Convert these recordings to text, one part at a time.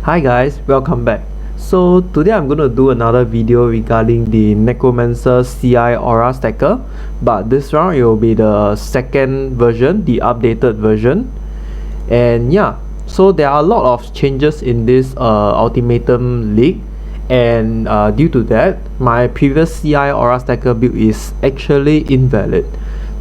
Hi guys, welcome back. So today I'm going to do another video regarding the Necromancer CI Aura Stacker, but this round it will be the second version, the updated version. And yeah, so there are a lot of changes in this Ultimatum League, and due to that, my previous CI Aura Stacker build is actually invalid.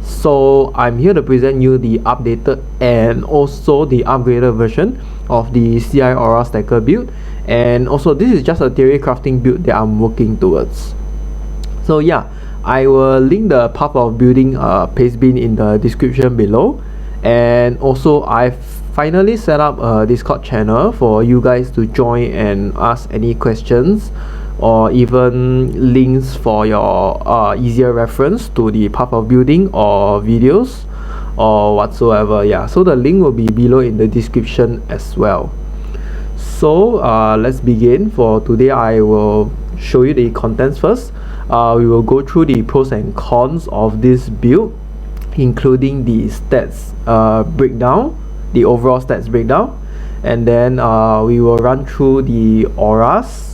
So I'm here to present you the updated and also the upgraded version of the CI Aura Stacker build, and also this is just a theory crafting build that I'm working towards. So yeah, I will link the path of building paste bin in the description below, and also I've finally set up a Discord channel for you guys to join and ask any questions or even links for your easier reference to the path of building or videos or whatsoever. Yeah, so the link will be below in the description as well. So let's begin. For today I will show you the contents first. We will go through the pros and cons of this build, including the stats breakdown, the overall stats breakdown, and then we will run through the auras.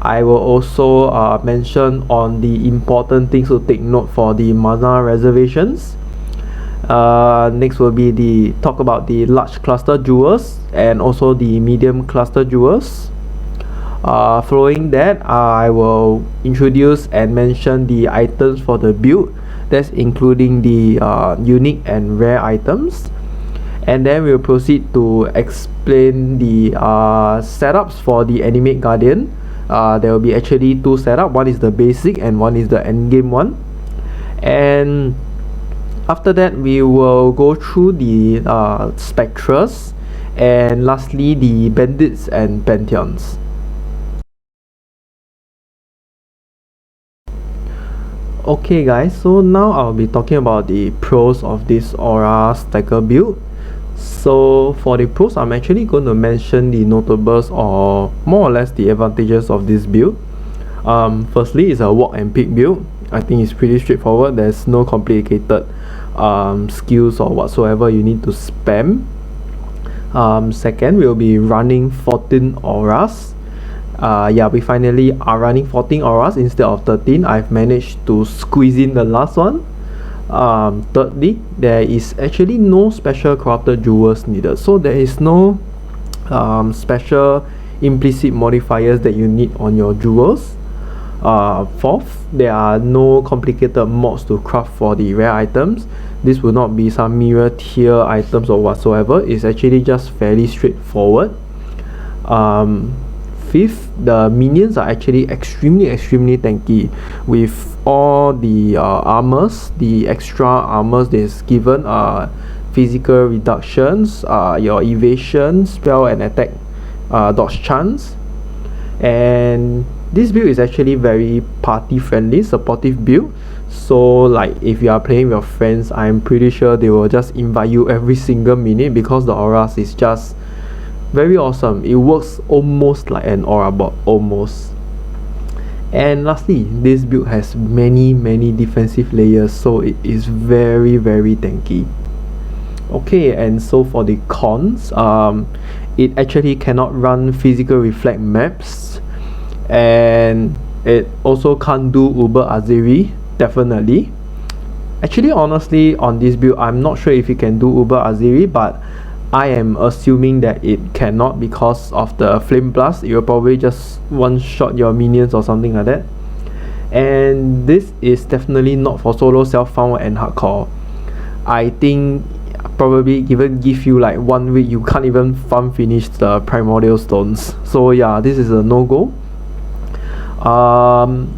I will also mention on the important things to take note for the mana reservations. Next will be the talk about the large cluster jewels and also the medium cluster jewels. Following that, I will introduce and mention the items for the build, that's including the unique and rare items, and then we'll proceed to explain the setups for the Animate Guardian. There will be actually two setups, one is the basic and one is the endgame one, and after that we will go through the Spectres, and lastly the Bandits and Pantheons. Okay guys, so now I'll be talking about the pros of this Aura Stacker build. So for the pros, I'm actually going to mention the notables or more or less the advantages of this build. Firstly, it's a walk and pick build. I think it's pretty straightforward. There's no complicated skills or whatsoever you need to spam. Second, we'll be running 14 auras. Yeah, we finally are running 14 auras instead of 13. I've managed to squeeze in the last one. Thirdly, there is actually no special corrupted jewels needed, so there is no special implicit modifiers that you need on your jewels. Fourth, there are no complicated mods to craft for the rare items. This will not be some mirror tier items or whatsoever. It's actually just fairly straightforward. Fifth, the minions are actually extremely tanky with all the armors, the extra armors that's given physical reductions, your evasion, spell and attack dodge chance. And this build is actually very party friendly, supportive build. So like if you are playing with your friends, I'm pretty sure they will just invite you every single minute because the auras is just very awesome. It works almost like an aura bot, almost. And lastly, this build has many defensive layers, so it is very tanky. Okay, and so for the cons, it actually cannot run physical reflect maps, and it also can't do Uber Azeri, definitely. Actually, honestly, on this build, I'm not sure if it can do Uber Azeri, but I am assuming that it cannot because of the flame blast. It will probably just one shot your minions or something like that. And this is definitely not for solo self-found and hardcore. I think probably even give you like 1 week, you can't even farm finish the primordial stones. So yeah, this is a no-go.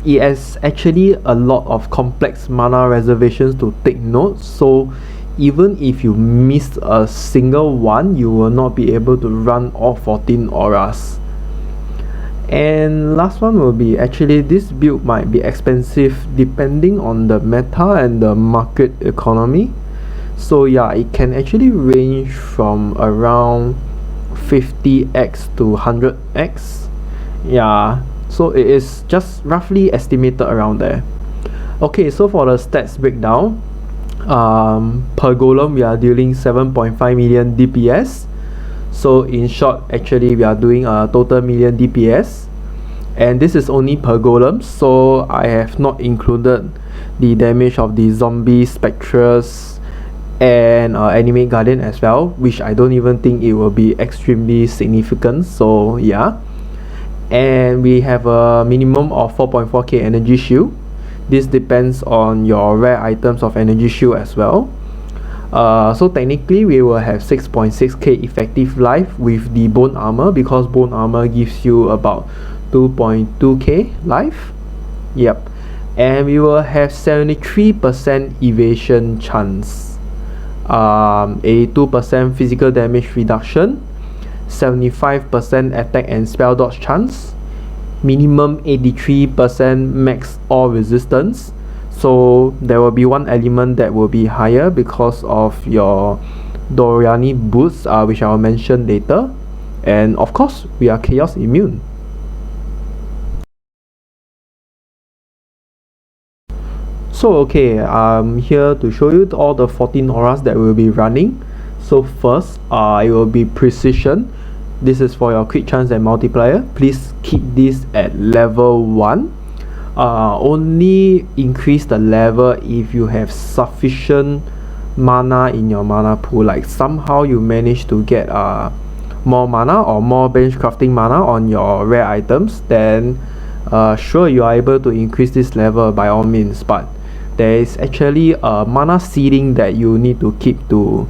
It has actually a lot of complex mana reservations to take note, so even if you missed a single one, you will not be able to run all 14 auras. And last one will be, actually this build might be expensive depending on the meta and the market economy. So yeah, it can actually range from around 50x to 100x. Yeah, so it is just roughly estimated around there. Okay, so for the stats breakdown, per golem we are dealing 7.5 million DPS. So in short, actually we are doing a total million DPS, and this is only per golem, so I have not included the damage of the zombie, Spectres, and Animate Guardian as well, which I don't even think it will be extremely significant. So yeah, and we have a minimum of 4.4k energy shield. This depends on your rare items of energy shield as well. So technically we will have 6.6k effective life with the bone armor, because bone armor gives you about 2.2k life. Yep. And we will have 73% evasion chance, 82% physical damage reduction, 75% attack and spell dodge chance, minimum 83% max all resistance. So there will be one element that will be higher because of your Doriani boots, which I will mention later. And of course, we are chaos immune. So okay, I'm here to show you all the 14 auras that we'll be running. So first, it will be precision. This is for your crit chance and multiplier. Please keep this at level 1. Only increase the level if you have sufficient mana in your mana pool, like somehow you manage to get more mana or more bench crafting mana on your rare items, then sure, you are able to increase this level by all means, but there is actually a mana ceiling that you need to keep to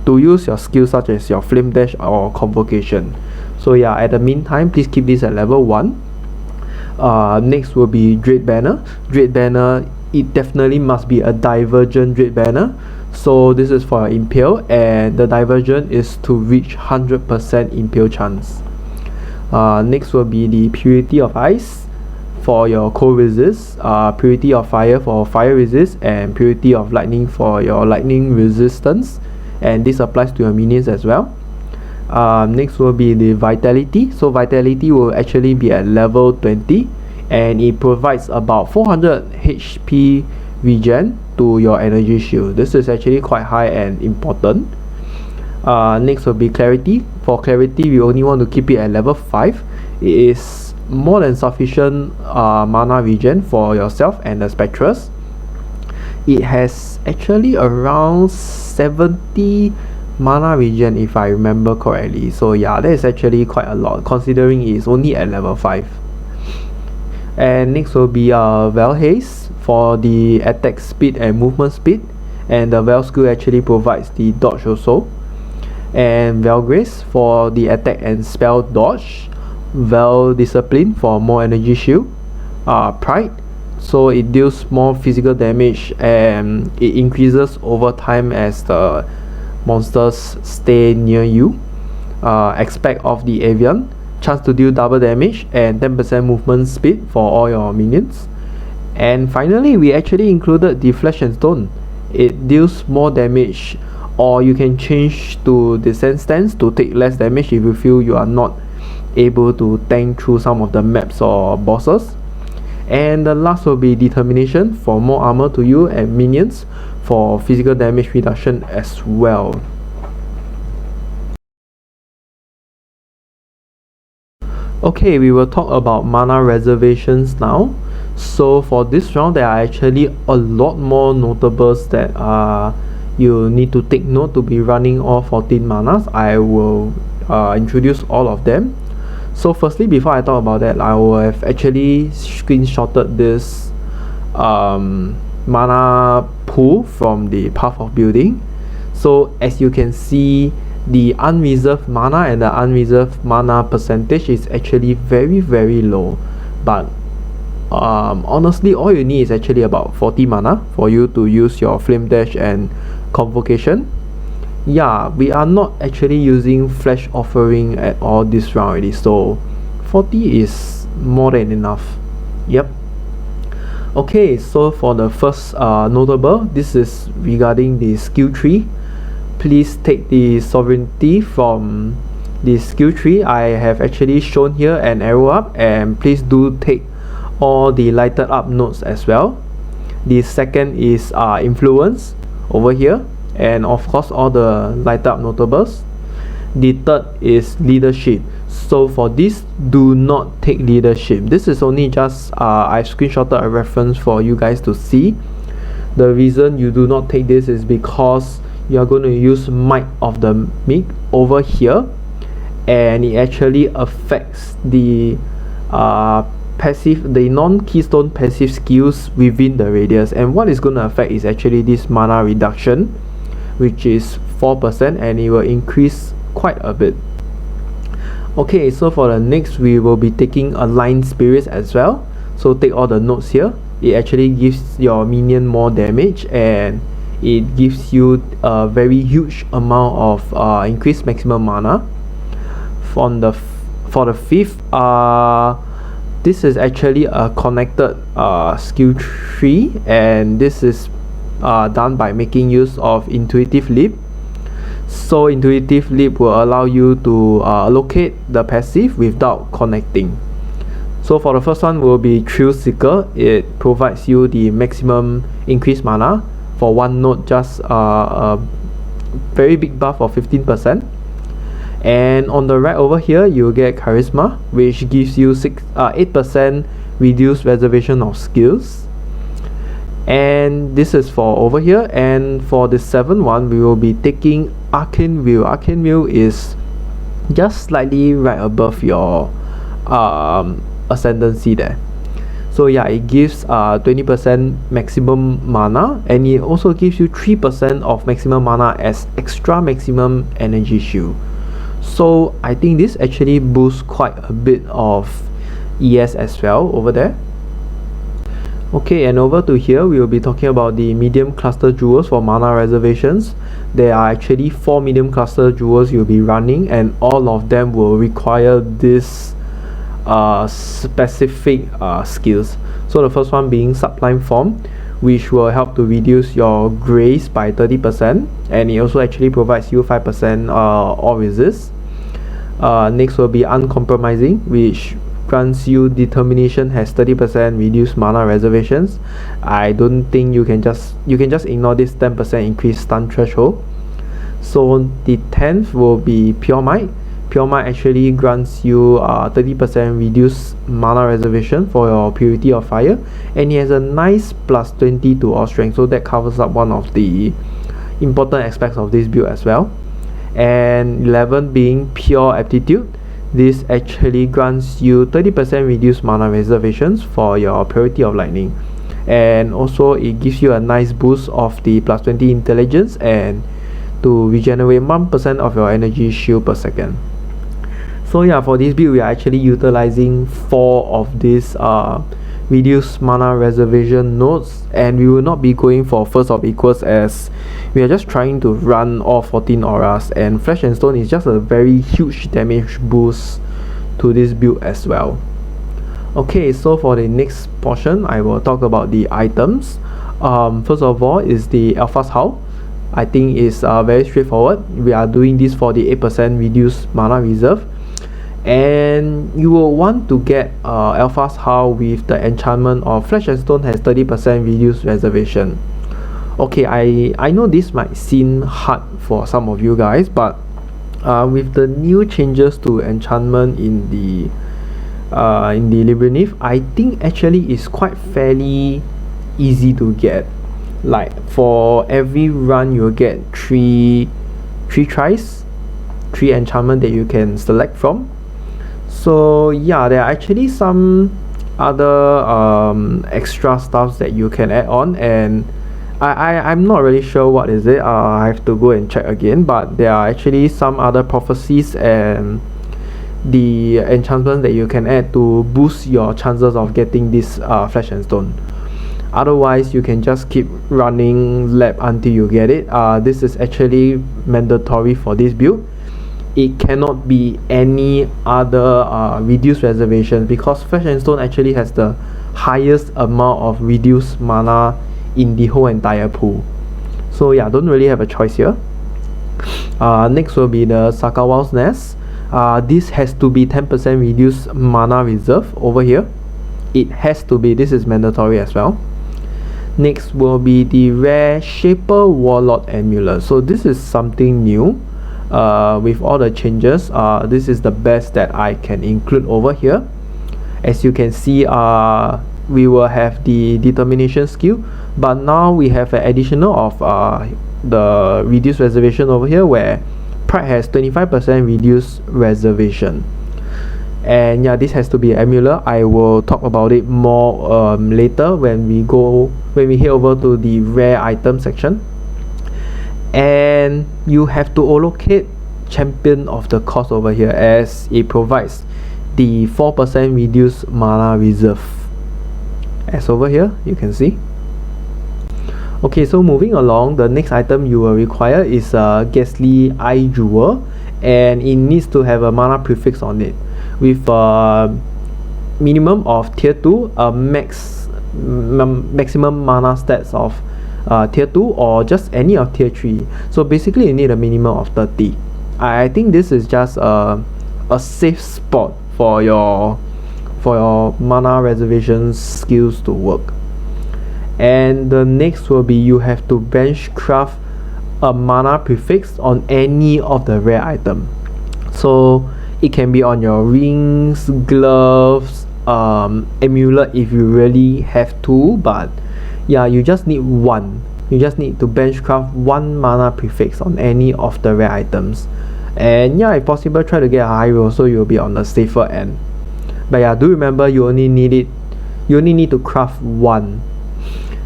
use your skills such as your flame dash or convocation. So yeah, at the meantime, please keep this at level 1. Next will be Dread Banner. Dread Banner, it definitely must be a divergent Dread Banner. So this is for impale, and the divergent is to reach 100% impale chance. Next will be the Purity of Ice for your cold resist, Purity of Fire for fire resist, and Purity of Lightning for your lightning resistance, and this applies to your minions as well. Next will be the Vitality. So Vitality will actually be at level 20, and it provides about 400 HP regen to your energy shield. This is actually quite high and important. Next will be Clarity. For Clarity, we only want to keep it at level 5. It is more than sufficient mana regen for yourself and the Spectres. It has actually around 70 mana regen if I remember correctly. So yeah, that is actually quite a lot considering it is only at level 5. And next will be Veil Haste for the attack speed and movement speed, and the Veil skill actually provides the dodge also. And Veil Grace for the attack and spell dodge. Veil Discipline for more energy shield. Pride, so it deals more physical damage and it increases over time as the monsters stay near you. Aspect of the Avian, chance to deal double damage and 10% movement speed for all your minions. And finally, we actually included the Flesh and Stone. It deals more damage, or you can change to Descent Stance to take less damage if you feel you are not able to tank through some of the maps or bosses. And the last will be Determination for more armor to you and minions for physical damage reduction as well. Okay, we will talk about mana reservations now. So for this round, there are actually a lot more notables that you need to take note to be running all 14 manas. I will introduce all of them. So firstly, before I talk about that, I will have actually screenshotted this mana pool from the Path of Building. So as you can see, the unreserved mana and the unreserved mana percentage is actually very low, but honestly, all you need is actually about 40 mana for you to use your flame dash and convocation. Yeah, we are not actually using flesh offering at all this round already, so 40 is more than enough. Yep. Okay, so for the first notable, this is regarding the skill tree. Please take the sovereignty from the skill tree. I have actually shown here an arrow up, and please do take all the lighted up nodes as well. The second is influence over here, and of course all the light up notables. The third is leadership. So for this, do not take leadership. This is only just I screenshotted a reference for you guys to see. The reason you do not take this is because you are going to use Might of the Meek over here, and it actually affects the non-keystone passive skills within the radius. And what it's going to affect is actually this mana reduction, which is 4%, and it will increase quite a bit. Okay, so for the next, we will be taking Aligned Spirits as well. So take all the notes here. It actually gives your minion more damage, and it gives you a very huge amount of increased maximum mana. For the fifth, this is actually a connected skill tree, and this is done by making use of Intuitive Leap. So Intuitive Leap will allow you to allocate the passive without connecting. So for the first one will be Thrill Seeker. It provides you the maximum increased mana for one node, just a very big buff of 15%. And on the right over here, you'll get Charisma, which gives you 8% reduced reservation of skills. And this is for over here. And for the seventh one, we will be taking Arcane Wheel. Arcane Wheel is just slightly right above your ascendancy there. So yeah, it gives 20% maximum mana, and it also gives you 3% of maximum mana as extra maximum energy shield. So I think this actually boosts quite a bit of ES as well over there. Okay, and over to here, we will be talking about the medium cluster jewels for mana reservations. There are actually 4 medium cluster jewels you'll be running, and all of them will require this specific skills. So the first one being Sublime Form, which will help to reduce your grace by 30%, and it also actually provides you 5% all resist. Next will be Uncompromising, which grants you Determination, has 30% reduced mana reservations. I don't think you can just ignore this 10% increased stun threshold. So the 10th will be Pure Might. Pure Might actually grants you 30% reduced mana reservation for your Purity of Fire, and it has a nice plus 20 to all strength, so that covers up one of the important aspects of this build as well. And 11 being Pure Aptitude. This actually grants you 30% reduced mana reservations for your Purity of Lightning, and also it gives you a nice boost of the plus 20 intelligence and to regenerate 1% of your energy shield per second. So yeah, for this build we are actually utilizing 4 of these reduced mana reservation nodes, and we will not be going for first of equals, as we are just trying to run all 14 auras, and Flesh and Stone is just a very huge damage boost to this build as well. Okay, so for the next portion, I will talk about the items. First of all is the Alpha's Howl. I think it's very straightforward. We are doing this for the 8% reduced mana reserve, and you will want to get Alpha's Howl with the enchantment of Flesh and Stone has 30% reduced reservation. Okay, I know this might seem hard for some of you guys, but with the new changes to enchantment in the Labyrinth, I think actually it's quite fairly easy to get. Like for every run you'll get 3 tries, 3 enchantment that you can select from. So yeah, there are actually some other extra stuffs that you can add on, and I'm not really sure what is it. I have to go and check again, but there are actually some other prophecies and the enchantments that you can add to boost your chances of getting this Flesh and Stone. Otherwise, you can just keep running lab until you get it. This is actually mandatory for this build. It cannot be any other reduced reservation, because Flesh and Stone actually has the highest amount of reduced mana in the whole entire pool. So yeah, don't really have a choice here. Next will be the Sakawal's Nest. This has to be 10% reduced mana reserve over here. It has to be. This is mandatory as well. Next will be the rare Shaper Warlord Amulet. So this is something new. with all the changes, this is the best that I can include over here. As you can see, we will have the determination skill, but now we have an additional of the reduced reservation over here, where Pride has 25% reduced reservation. And yeah, this has to be amulet. I will talk about it more later when we head over to the rare item section. And you have to allocate champion of the cost over here, as it provides the 4% reduced mana reserve, as over here you can see. Okay, so moving along, the next item you will require is a Ghastly Eye Jewel, and it needs to have a mana prefix on it with a minimum of tier 2, a maximum mana stats of tier 2, or just any of tier 3. So basically you need a minimum of 30. I think this is just a safe spot for your mana reservation skills to work. And the next will be, you have to bench craft a mana prefix on any of the rare item. So it can be on your rings, gloves, amulet if you really have to, but yeah, you just need one. You just need to bench craft one mana prefix on any of the rare items. And yeah, if possible, try to get a high roll so you'll be on the safer end. But yeah, do remember you only need to craft one.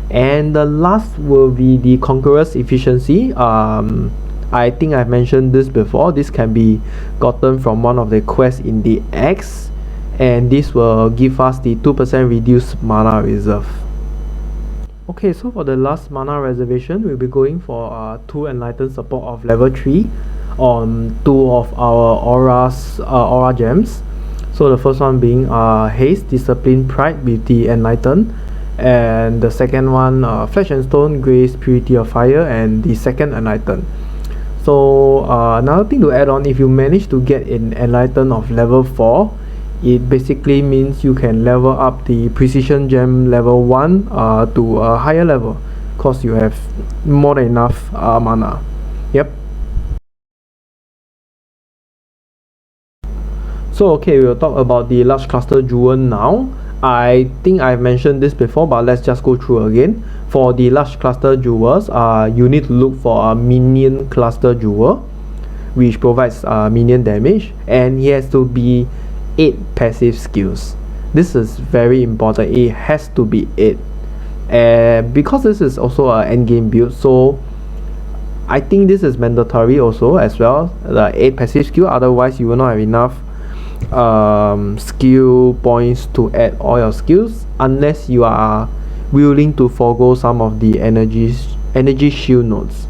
And the last will be the Conqueror's Efficiency. I think I've mentioned this before. This can be gotten from one of the quests in the X, and this will give us the 2% reduced mana reserve. Okay, so for the last mana reservation, we'll be going for 2 Enlightened support of level 3 on 2 of our aura gems. So the first one being Haste, Discipline, Pride with the Enlightened, and the second one Flesh and Stone, Grace, Purity of Fire, and the second Enlightened. So another thing to add on, if you manage to get an Enlightened of level 4, it basically means you can level up the Precision Gem level 1 to a higher level, because you have more than enough mana. Yep. So okay, we'll talk about the large cluster jewel now. I think I've mentioned this before, but let's just go through again. For the large cluster jewels, you need to look for a minion cluster jewel, which provides minion damage, and it has to be 8 passive skills. This is very important. It has to be 8, because this is also an endgame build, so I think this is mandatory also as well, the 8 passive skill. Otherwise you will not have enough skill points to add all your skills, unless you are willing to forego some of the energy shield nodes.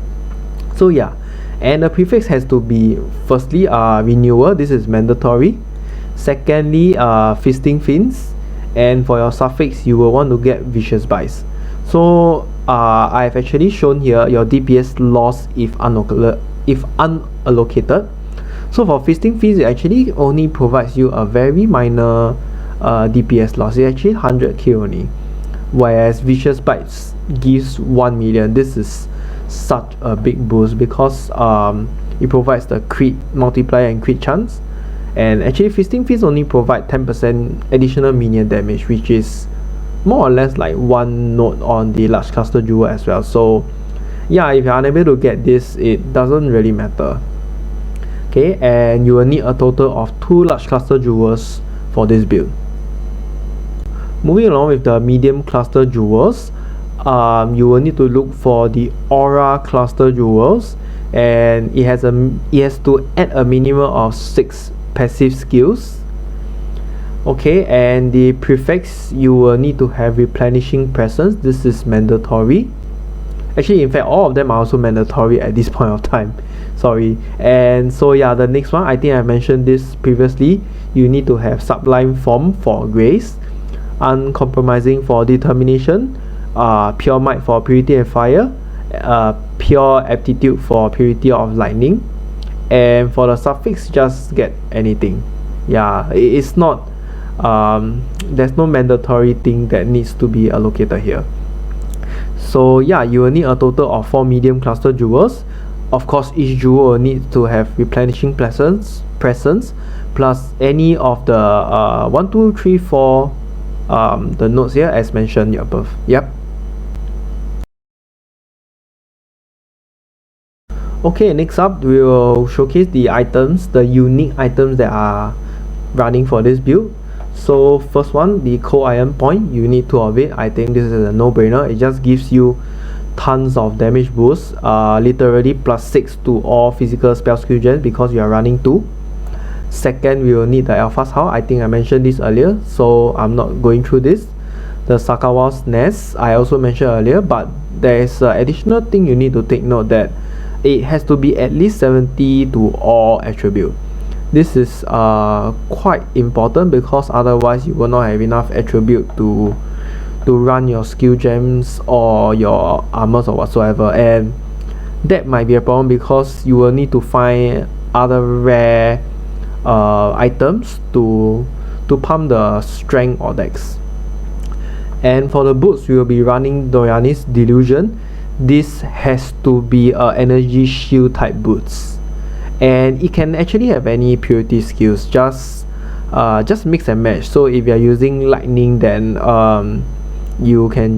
So yeah, and the prefix has to be, firstly renewal, this is mandatory. Secondly, feasting fiends, and for your suffix you will want to get vicious bites. So I've actually shown here your DPS loss if unallocated. So for feasting fiends, it actually only provides you a very minor DPS loss. It's actually 100k only, whereas vicious bites gives 1 million. This is such a big boost, because it provides the crit multiplier and crit chance. And actually feasting fiends only provide 10% additional minion damage, which is more or less like 1 node on the large cluster jewel as well. So yeah, if you're unable to get this, it doesn't really matter. Okay, and you will need a total of 2 large cluster jewels for this build. Moving along with the medium cluster jewels, you will need to look for the aura cluster jewels, and it has to add a minimum of 6 passive skills. Okay, and the prefix, you will need to have replenishing presence. This is mandatory. Actually, in fact, all of them are also mandatory at this point of time. Sorry. And so yeah, the next one, I think I mentioned this previously, you need to have Sublime Form for Grace, Uncompromising for Determination, Pure Might for Purity and Fire, Pure Aptitude for Purity of Lightning, and for the suffix, just get anything. Yeah, it's not there's no mandatory thing that needs to be allocated here. So yeah, you will need a total of 4 medium cluster jewels. Of course, each jewel will need to have replenishing presence plus any of the 1, 2, 3, 4 the nodes here as mentioned above. Yep. Okay, next up we will showcase the items, the unique items that are running for this build. So first one, the cold iron point, you need 2 of it. I think this is a no-brainer. It just gives you tons of damage boost, literally +6 to all physical spell skill gens because you are running 2. Second, we will need the Alpha's Howl. I think I mentioned this earlier, so I'm not going through this. The Sakawa's Nest, I also mentioned earlier, but there is an additional thing you need to take note, that it has to be at least 70 to all attribute. This is quite important because otherwise you will not have enough attribute to run your skill gems or your armors or whatsoever, and that might be a problem because you will need to find other rare items to pump the strength or dex. And for the boots, we will be running Doryani's Delusion. This has to be energy shield type boots, and it can actually have any purity skills, just mix and match. So if you are using lightning, then you can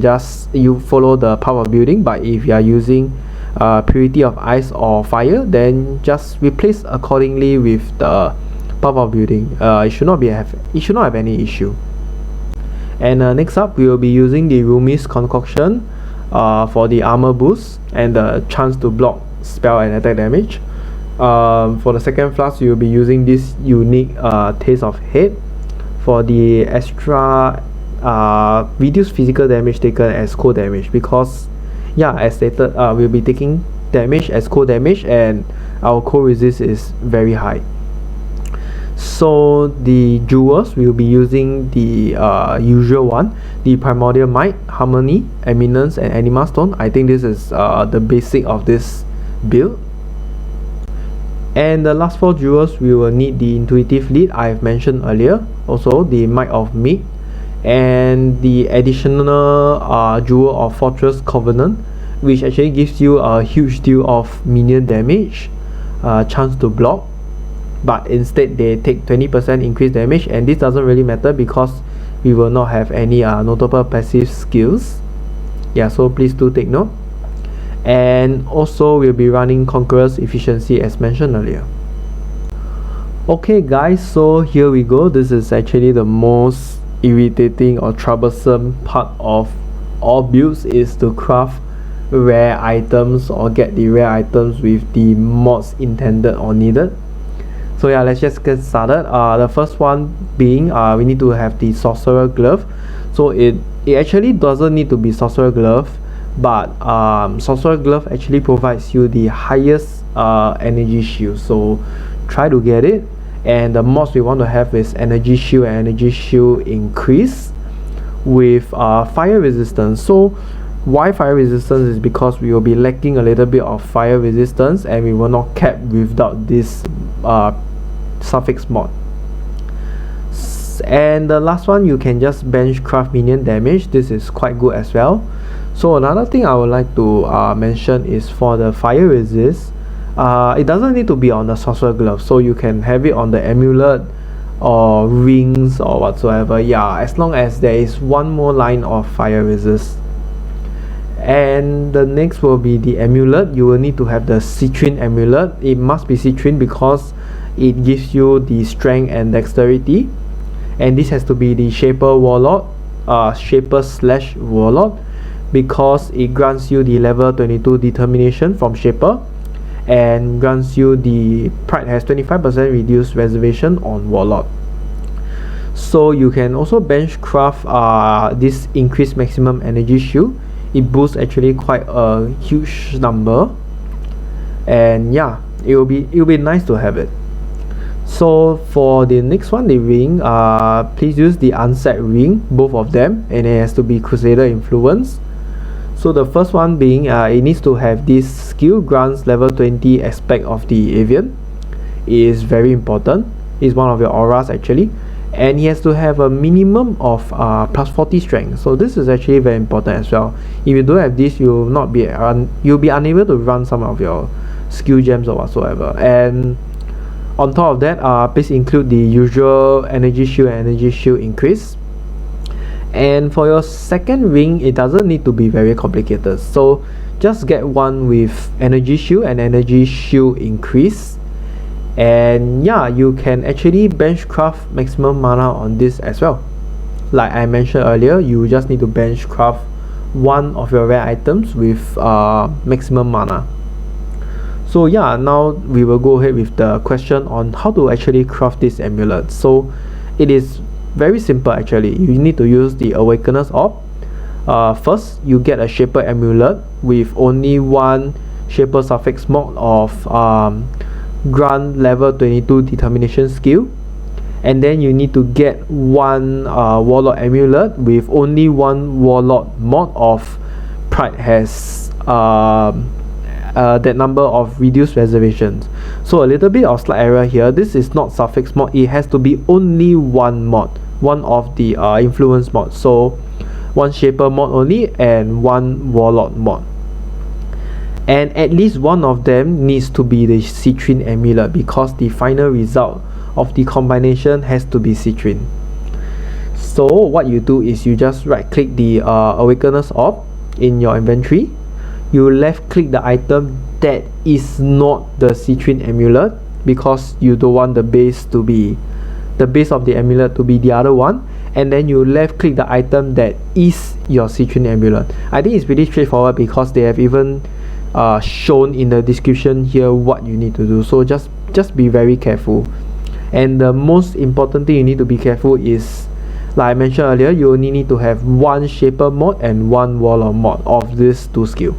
you follow the power of building, but if you are using purity of ice or fire, then just replace accordingly with the power of building. It should not have any issue. And next up, we will be using the Rumi's Concoction for the armor boost and the chance to block spell and attack damage. For the second flask, you will be using this unique Taste of Hate for the extra reduce physical damage taken as cold damage, because yeah, as stated, we'll be taking damage as cold damage and our cold resist is very high. So the jewels, we'll be using the usual one, the Primordial Might, Harmony, Eminence and Anima Stone. I think this is the basic of this build. And the last 4 jewels, we will need the Intuitive Lead I've mentioned earlier, also the Might of Meat, and the additional jewel of Fortress Covenant, which actually gives you a huge deal of minion damage, chance to block, but instead they take 20% increased damage, and this doesn't really matter because we will not have any notable passive skills. Yeah, so please do take note. And also we'll be running Conqueror's Efficiency as mentioned earlier. Okay guys, so here we go. This is actually the most irritating or troublesome part of all builds, is to craft rare items or get the rare items with the mods intended or needed. So yeah, let's just get started. The first one being we need to have the Sorcerer Glove. So it actually doesn't need to be Sorcerer Glove, but Sorcerer Glove actually provides you the highest energy shield, so try to get it. And the mods we want to have is Energy Shield and Energy Shield Increase with fire resistance. So why fire resistance is because we will be lacking a little bit of fire resistance and we will not cap without this suffix mod. And the last one, you can just bench craft minion damage. This is quite good as well. So another thing I would like to mention is for the fire resist, it doesn't need to be on the Sorcerer Glove, so you can have it on the amulet or rings or whatsoever. Yeah, as long as there is one more line of fire resist. And the next will be the amulet. You will need to have the Citrine amulet. It must be Citrine because it gives you the strength and dexterity, and this has to be the Shaper Warlord, Shaper/Warlord, because it grants you the level 22 determination from Shaper and grants you the Pride has 25% reduced reservation on Warlord. So you can also bench craft this increased maximum energy shield. It boosts actually quite a huge number, and yeah, it will be nice to have it. So for the next one, the ring, please use the unset ring, both of them, and it has to be Crusader influence. So the first one being it needs to have this skill, grants level 20 aspect of the Avian. It is very important. It's one of your auras actually, and he has to have a minimum of plus 40 strength. So this is actually very important as well. If you don't have this, you'll be unable to run some of your skill gems or whatsoever. And on top of that, please include the usual energy shield and energy shield increase. And for your second ring, it doesn't need to be very complicated, so just get one with energy shield and energy shield increase. And yeah, you can actually bench craft maximum mana on this as well. Like I mentioned earlier, you just need to bench craft one of your rare items with maximum mana. So yeah, now we will go ahead with the question on how to actually craft this amulet. So it is very simple actually. You need to use the Awakener's Orb. First, you get a Shaper amulet with only one Shaper suffix mod of grant level 22 determination skill, and then you need to get one Warlord amulet with only one Warlord mod of Pride has that number of reduced reservations. So a little bit of slight error here. This is not suffix mod, it has to be only one mod, one of the influence mod. So one Shaper mod only and one Warlord mod, and at least one of them needs to be the Citrine amulet, because the final result of the combination has to be Citrine. So what you do is you just right click the Awakener's Orb in your inventory, you left click the item that is not the Citrine amulet, because you don't want the base to be the base of the amulet to be the other one, and then you left click the item that is your Citrine amulet. I think it's pretty straightforward because they have even shown in the description here what you need to do. So just be very careful. And the most important thing you need to be careful is, like I mentioned earlier, you only need to have one Shaper mod and one Warlord mod of these two skills.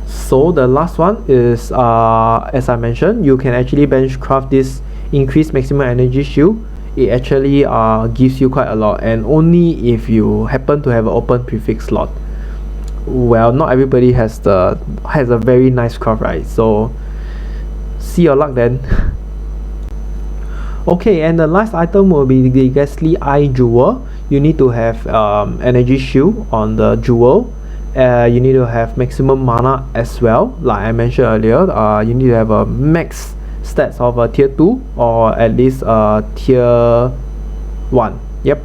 So the last one is, as I mentioned, you can actually bench craft this increased maximum energy shield. It actually gives you quite a lot, and only if you happen to have an open prefix slot. Well, not everybody has a very nice craft, right? So see your luck then. Okay, and the last item will be the Ghastly Eye Jewel. You need to have energy shield on the jewel. You need to have maximum mana as well. Like I mentioned earlier, you need to have a max stats of a tier 2 or at least tier 1. Yep.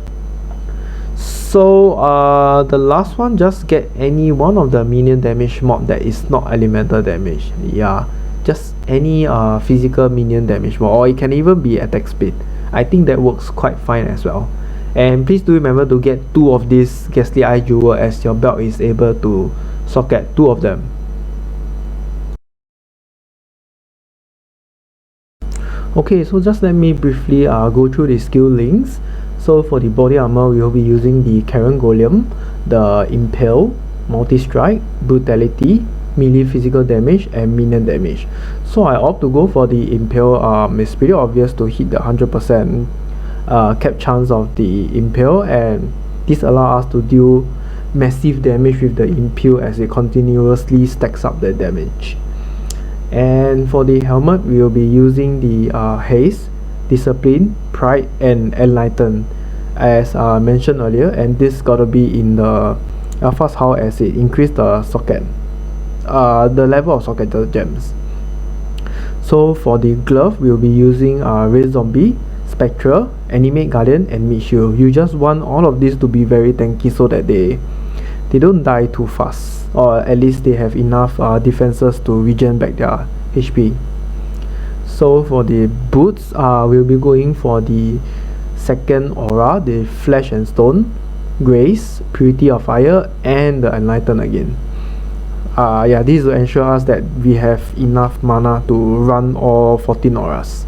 So the last one, just get any one of the minion damage mod that is not elemental damage. Yeah, just any physical minion damage mod, or it can even be attack speed. I think that works quite fine as well. And please do remember to get 2 of these Ghastly Eye Jewel, as your belt is able to socket 2 of them. Okay, so just let me briefly go through the skill links. So for the body armor, we will be using the Carrion Golem, the Impale, Multi-Strike, Brutality, melee physical damage, and minion damage. So I opt to go for the Impale. It's pretty obvious to hit the 100% cap chance of the Impale, and this allows us to deal massive damage with the Impale as it continuously stacks up the damage. And for the helmet, we will be using the Haste, Discipline, Pride, and Enlighten, as mentioned earlier, and this gotta be in the Alpha's Howl as it increased the socket, the level of socketed gems. So for the glove, we'll be using Red Zombie, Spectre, Animate Guardian, and Mid Shield. You just want all of these to be very tanky so that they don't die too fast, or at least they have enough defenses to regen back their HP. So for the boots, we'll be going for the second aura, the Flesh and Stone, Grace, Purity of Fire, and the Enlighten again. Yeah, this will ensure us that we have enough mana to run all 14 auras.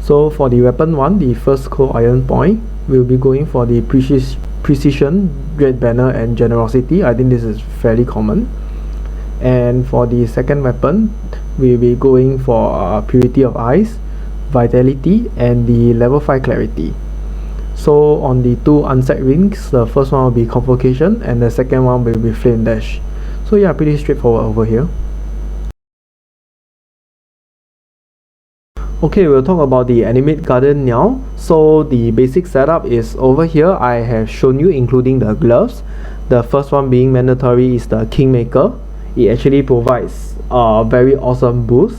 So for the weapon one, the first Cold Iron Point, we'll be going for the Precision, Dread Banner, and Generosity. I think this is fairly common. And for the second weapon, we'll be going for Purity of Eyes, Vitality, and the level 5 Clarity. So on the 2 unset rings, the first one will be Convocation, and the second one will be Flame Dash. So yeah, pretty straightforward over here. Okay, we'll talk about the Animate Guardian now. So the basic setup is over here. I have shown you, including the gloves. The first one being mandatory is the Kingmaker. It actually provides a very awesome boost.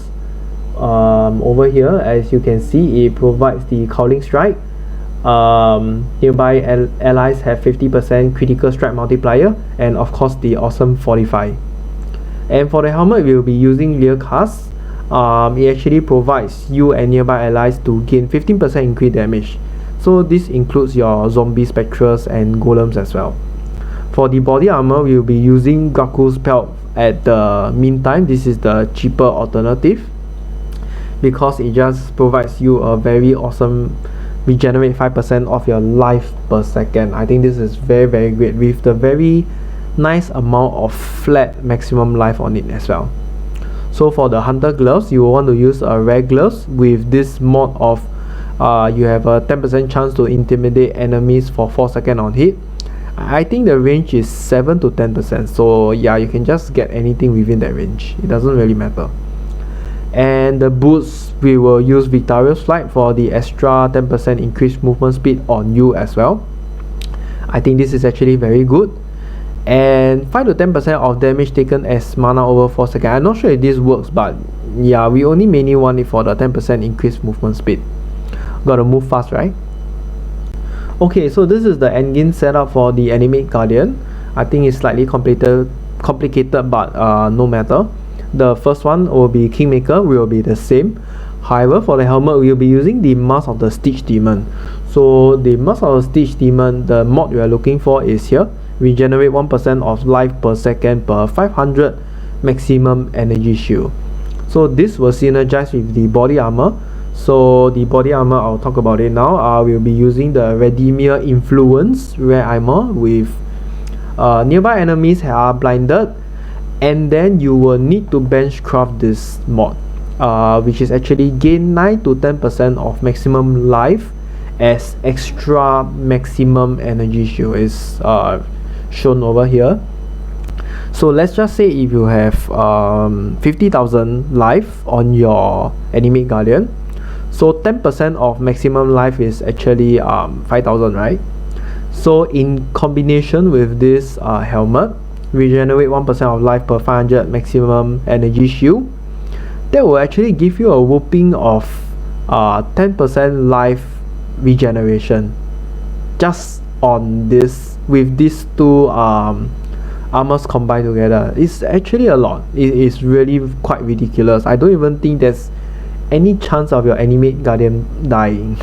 Over here, as you can see, it provides the Cowling Strike. Nearby allies have 50% critical strike multiplier, and of course the awesome Fortify. And for the helmet, we will be using Leer Cast. It actually provides you and nearby allies to gain 15% increased damage. So this includes your zombie Spectres and Golems as well. For the body armor, we will be using Gaku's Pelt at the meantime. This is the cheaper alternative, because it just provides you a very awesome regenerate 5% of your life per second. I think this is very great, with the very nice amount of flat maximum life on it as well. So for the hunter gloves, you will want to use a rare gloves with this mod of you have a 10% chance to intimidate enemies for 4 seconds on hit. I think the range is 7 to 10%, so yeah, you can just get anything within that range. It doesn't really matter. And the boots, we will use Victorious Flight for the extra 10% increased movement speed on you as well. I think this is actually very good. And 5 to 10% of damage taken as mana over 4 seconds. I'm not sure if this works, but yeah, we only mainly want it for the 10% increased movement speed. Gotta move fast, right? Okay, so this is the endgame setup for the Animate Guardian. I think it's slightly complicated, but no matter. The first one will be Kingmaker, will be the same. However, for the helmet, we will be using the Mask of the Stitch Demon. So the Mask of the Stitch Demon, the mod we are looking for is here. Regenerate 1% of life per second per 500 maximum energy shield. So this will synergize with the body armor. So the body armor, I'll talk about it now. We'll be using the Redeemer Influence rare armor with nearby enemies are blinded, and then you will need to benchcraft this mod, which is actually gain 9 to 10% of maximum life as extra maximum energy shield is shown over here. So let's just say if you have 50,000 life on your Animate Guardian, so 10% of maximum life is actually 5,000, right? So in combination with this helmet, regenerate 1% of life per 500 maximum energy shield, that will actually give you a whooping of 10% life regeneration just on this, with these two armors combined together. It's actually a lot. It is really quite ridiculous. I don't even think there's any chance of your Animate Guardian dying.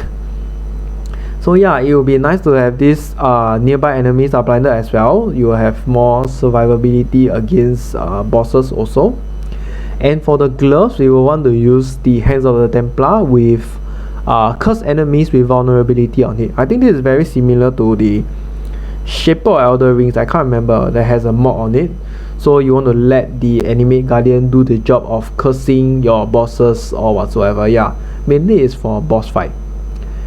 So yeah, it will be nice to have this nearby enemies are blinded as well. You will have more survivability against bosses also. And for the gloves, we will want to use the Hands of the Templar with cursed enemies with vulnerability on it. I think this is very similar to the Shaper of Elder Rings, I can't remember, that has a mod on it. So you want to let the Animate Guardian do the job of cursing your bosses or whatsoever. Yeah, mainly it's for boss fight.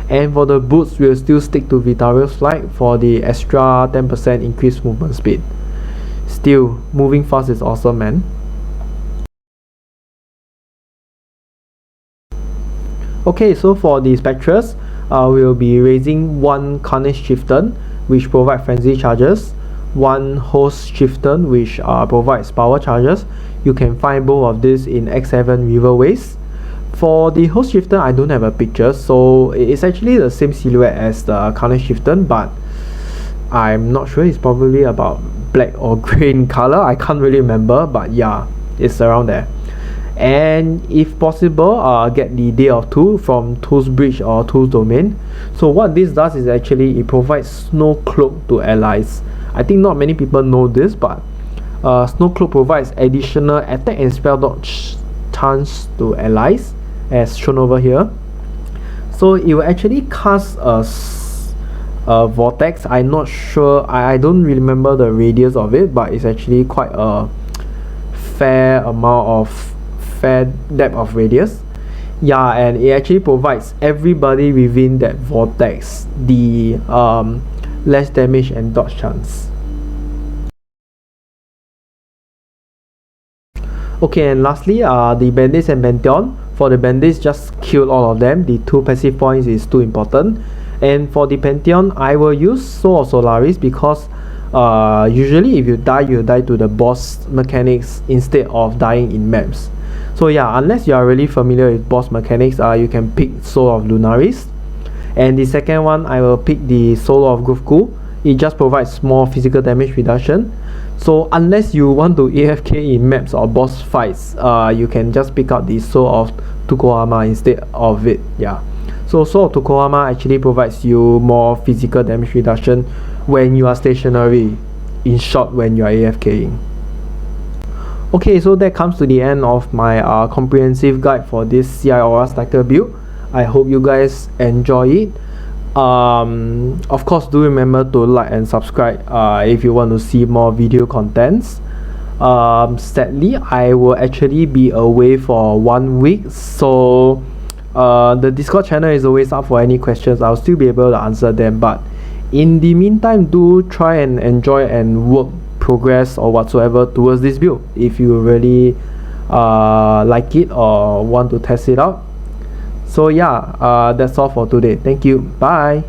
And for the boots, we'll still stick to Victorious Flight for the extra 10% increased movement speed. Still, moving fast is awesome, man. Okay, so for the Spectres, we'll be raising one Carnage Chieftain, which provides frenzy charges, one Host Chieftain, which provides power charges. You can find both of this in X7 Riverways. For the Host Chieftain, I don't have a picture, so it's actually the same silhouette as the Carnage Chieftain, but I'm not sure. It's probably about black or grey in color. I can't really remember, but yeah, it's around there. And if possible, get the Day of Two from Tool's Bridge or Tool's Domain. So what this does is actually it provides Snow Cloak to allies. I think not many people know this, but Snow Cloak provides additional attack and spell dodge chance to allies, as shown over here. So it will actually cast a vortex. I'm not sure, I don't remember the radius of it, but it's actually quite a fair depth of radius. Yeah, and it actually provides everybody within that vortex the less damage and dodge chance. Okay, and lastly, the Bandits and Pantheon. For the Bandits, just kill all of them. The 2 passive points is too important. And for the Pantheon, I will use Soul of Solaris because Usually if you die to the boss mechanics instead of dying in maps. So yeah, unless you are really familiar with boss mechanics, you can pick Soul of Lunaris. And the second one, I will pick the Soul of Grufku. It just provides small physical damage reduction. So unless you want to AFK in maps or boss fights, you can just pick up the Soul of Tukohama instead of it. Yeah. So Soul of Tukohama actually provides you more physical damage reduction when you are stationary, in short, when you are AFKing. Okay, so that comes to the end of my comprehensive guide for this CI Aura Stacker build. I hope you guys enjoy it. Of course, do remember to like and subscribe if you want to see more video contents. Sadly, I will actually be away for 1 week, so the Discord channel is always up for any questions. I'll still be able to answer them, but in the meantime, do try and enjoy and work progress or whatsoever towards this build if you really like it or want to test it out. So yeah, that's all for today. Thank you. Bye.